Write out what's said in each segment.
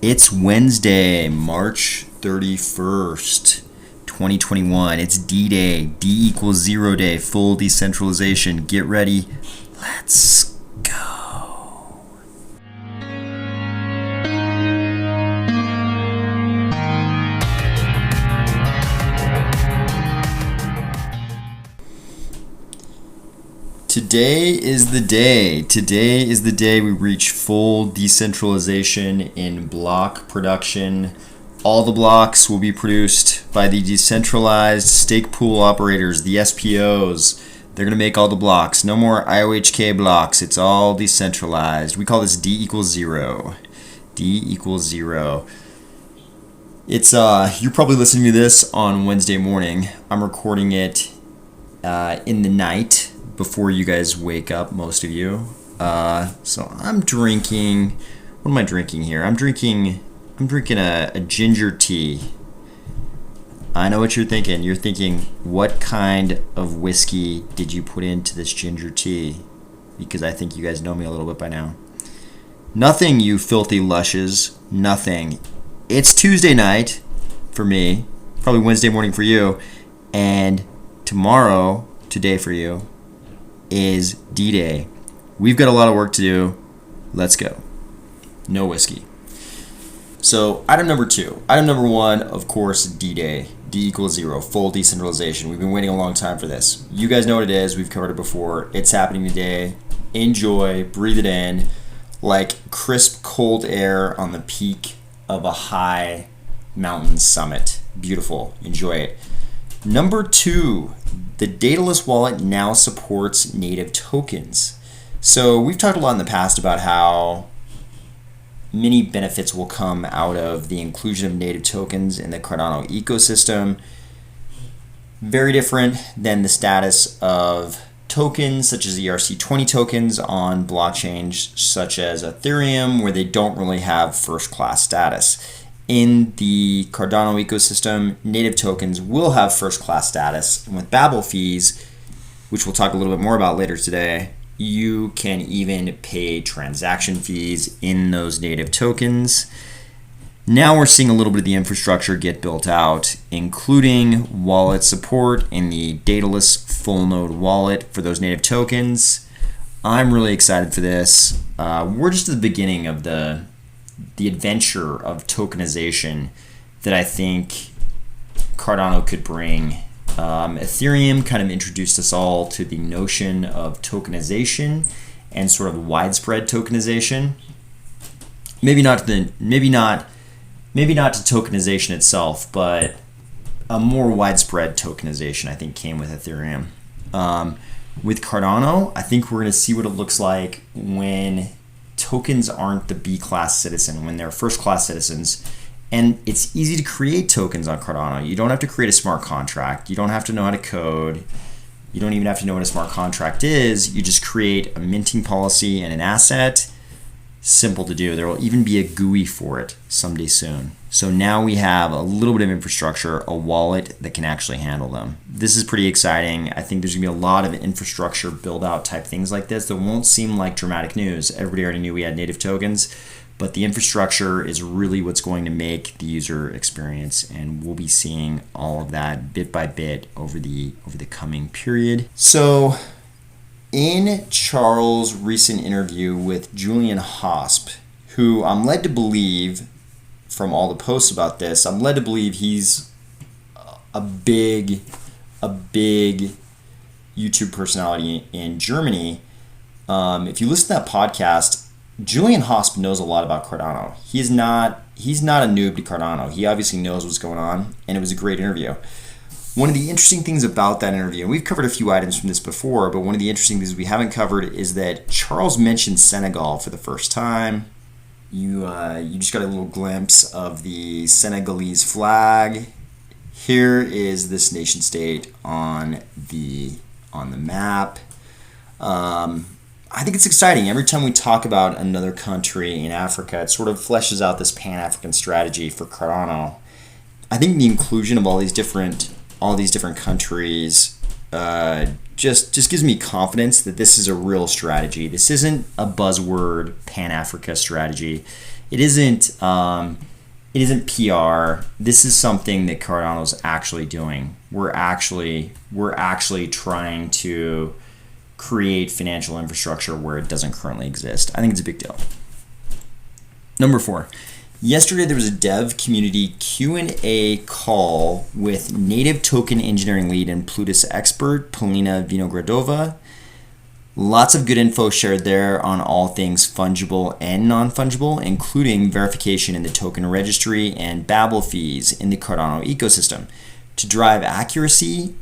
It's Wednesday, March 31st, 2021. It's D-Day, D equals 0 day, full decentralization. Get ready. Let's go. Today is the day. Today is the day we reach full decentralization in block production. All the blocks will be produced by the decentralized stake pool operators, the SPOs. They're going to make all the blocks. No more IOHK blocks. It's all decentralized. We call this D equals 0. D equals 0. It's you're probably listening to this on Wednesday morning. I'm recording it in the night before you guys wake up, most of you. So I'm drinking. What am I drinking here? I'm drinking a ginger tea. I know what you're thinking. You're thinking, what kind of whiskey did you put into this ginger tea? Because I think you guys know me a little bit by now. Nothing, you filthy lushes. Nothing. It's Tuesday night for me. Probably Wednesday morning for you. And today for you, is D-Day. We've got a lot of work to do. Let's go. No whiskey. So item number 2. Item number 1, of course, D-Day. D equals 0. Full decentralization. We've been waiting a long time for this. You guys know what it is. We've covered it before. It's happening today. Enjoy. Breathe it in. Like crisp, cold air on the peak of a high mountain summit. Beautiful. Enjoy it. Number 2. The dataless wallet now supports native tokens. So we've talked a lot in the past about how many benefits will come out of the inclusion of native tokens in the Cardano ecosystem. Very different than the status of tokens such as ERC20 tokens on blockchains such as Ethereum, where they don't really have first-class status. In the Cardano ecosystem, native tokens will have first-class status. And with Babel fees, which we'll talk a little bit more about later today, you can even pay transaction fees in those native tokens. Now we're seeing a little bit of the infrastructure get built out, including wallet support in the dataless full node wallet for those native tokens. I'm really excited for this. We're just at the beginning of the adventure of tokenization that I think Cardano could bring. Ethereum kind of introduced us all to the notion of tokenization and sort of widespread tokenization. Maybe not to tokenization itself, but a more widespread tokenization I think came with Ethereum. With Cardano, I think we're going to see what it looks like when tokens aren't the B-class citizen, when they're first-class citizens. And it's easy to create tokens on Cardano. You don't have to create a smart contract. You don't have to know how to code. You don't even have to know what a smart contract is. You just create a minting policy and an asset. Simple to do. There will even be a GUI for it someday soon. So now we have a little bit of infrastructure, a wallet that can actually handle them. This is pretty exciting. I think there's going to be a lot of infrastructure build-out type things like this that won't seem like dramatic news. Everybody already knew we had native tokens, but the infrastructure is really what's going to make the user experience, and we'll be seeing all of that bit by bit over the coming period. So in Charles' recent interview with Julian Hosp, who I'm led to believe, from all the posts about this, I'm led to believe he's a big YouTube personality in Germany. If you listen to that podcast, Julian Hosp knows a lot about Cardano. He's not a noob to Cardano. He obviously knows what's going on, and it was a great interview. One of the interesting things about that interview, and we've covered a few items from this before, but one of the interesting things we haven't covered is that Charles mentioned Senegal for the first time. You just got a little glimpse of the Senegalese flag. Here is this nation state on the map. I think it's exciting. Every time we talk about another country in Africa, it sort of fleshes out this Pan-African strategy for Cardano. I think the inclusion of all these different countries just gives me confidence that this is a real strategy. This isn't a buzzword Pan-Africa strategy. It isn't PR. This is something that Cardano's actually doing. We're actually trying to create financial infrastructure where it doesn't currently exist. I think it's a big deal. Number 4. Yesterday there was a dev community Q&A call with native token engineering lead and Plutus expert Polina Vinogradova. Lots of good info shared there on all things fungible and non-fungible, including verification in the token registry and Babel fees in the Cardano ecosystem. To drive accuracy,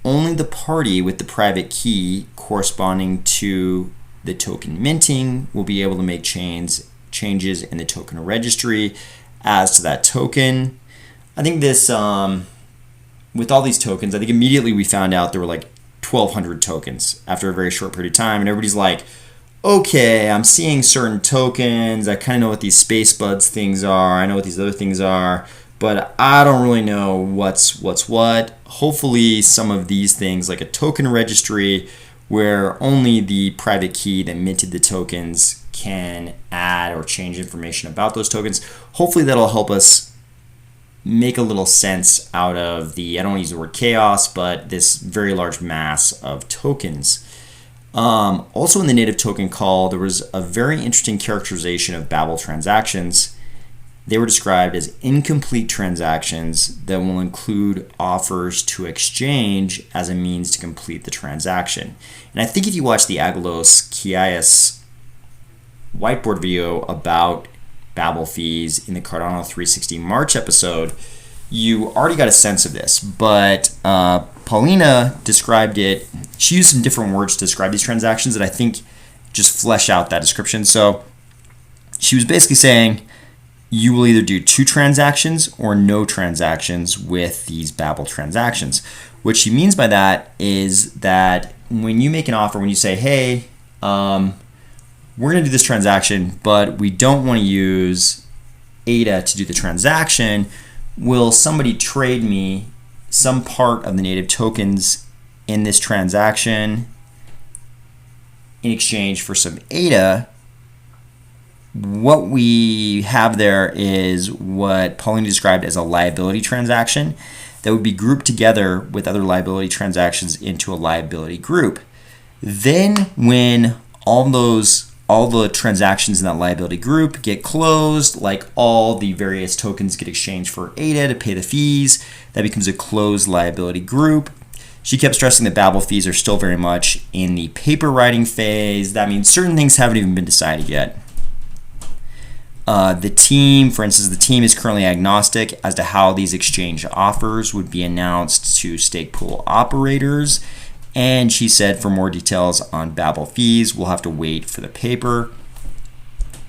only the party with the private key corresponding to the token minting will be able to make changes in the token registry as to that token. I think this, with all these tokens, I think immediately we found out there were like 1,200 tokens after a very short period of time, and everybody's like, okay, I'm seeing certain tokens, I kind of know what these space buds things are, I know what these other things are, but I don't really know what's what. Hopefully some of these things, like a token registry where only the private key that minted the tokens can add or change information about those tokens, hopefully that'll help us make a little sense out of the, I don't want to use the word chaos, but this very large mass of tokens. Also in the native token call, there was a very interesting characterization of Babel transactions. They were described as incomplete transactions that will include offers to exchange as a means to complete the transaction. And I think if you watch the Agalos Kiais whiteboard video about Babel fees in the Cardano 360 March episode, you already got a sense of this, but Paulina described it. She used some different words to describe these transactions that I think just flesh out that description. So she was basically saying you will either do 2 transactions or no transactions with these Babel transactions. What she means by that is that when you make an offer, when you say, hey, we're going to do this transaction, but we don't want to use ADA to do the transaction, will somebody trade me some part of the native tokens in this transaction in exchange for some ADA? What we have there is what Pauline described as a liability transaction that would be grouped together with other liability transactions into a liability group. Then when all the transactions in that liability group get closed, like all the various tokens get exchanged for ADA to pay the fees, that becomes a closed liability group. She kept stressing that Babel fees are still very much in the paper writing phase. That means certain things haven't even been decided yet. The team is currently agnostic as to how these exchange offers would be announced to stake pool operators. And she said for more details on Babel fees, we'll have to wait for the paper.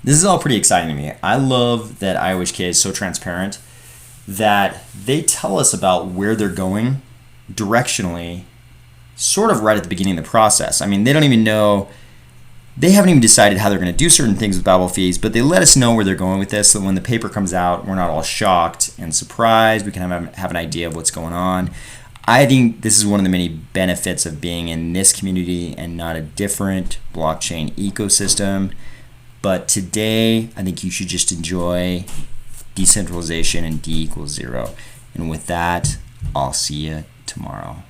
This is all pretty exciting to me. I love that IOHK is so transparent that they tell us about where they're going directionally, sort of right at the beginning of the process. I mean, they haven't even decided how they're going to do certain things with Babel fees, but they let us know where they're going with this so that when the paper comes out, we're not all shocked and surprised. We can have an idea of what's going on. I think this is one of the many benefits of being in this community and not a different blockchain ecosystem. But today, I think you should just enjoy decentralization and D equals 0. And with that, I'll see you tomorrow.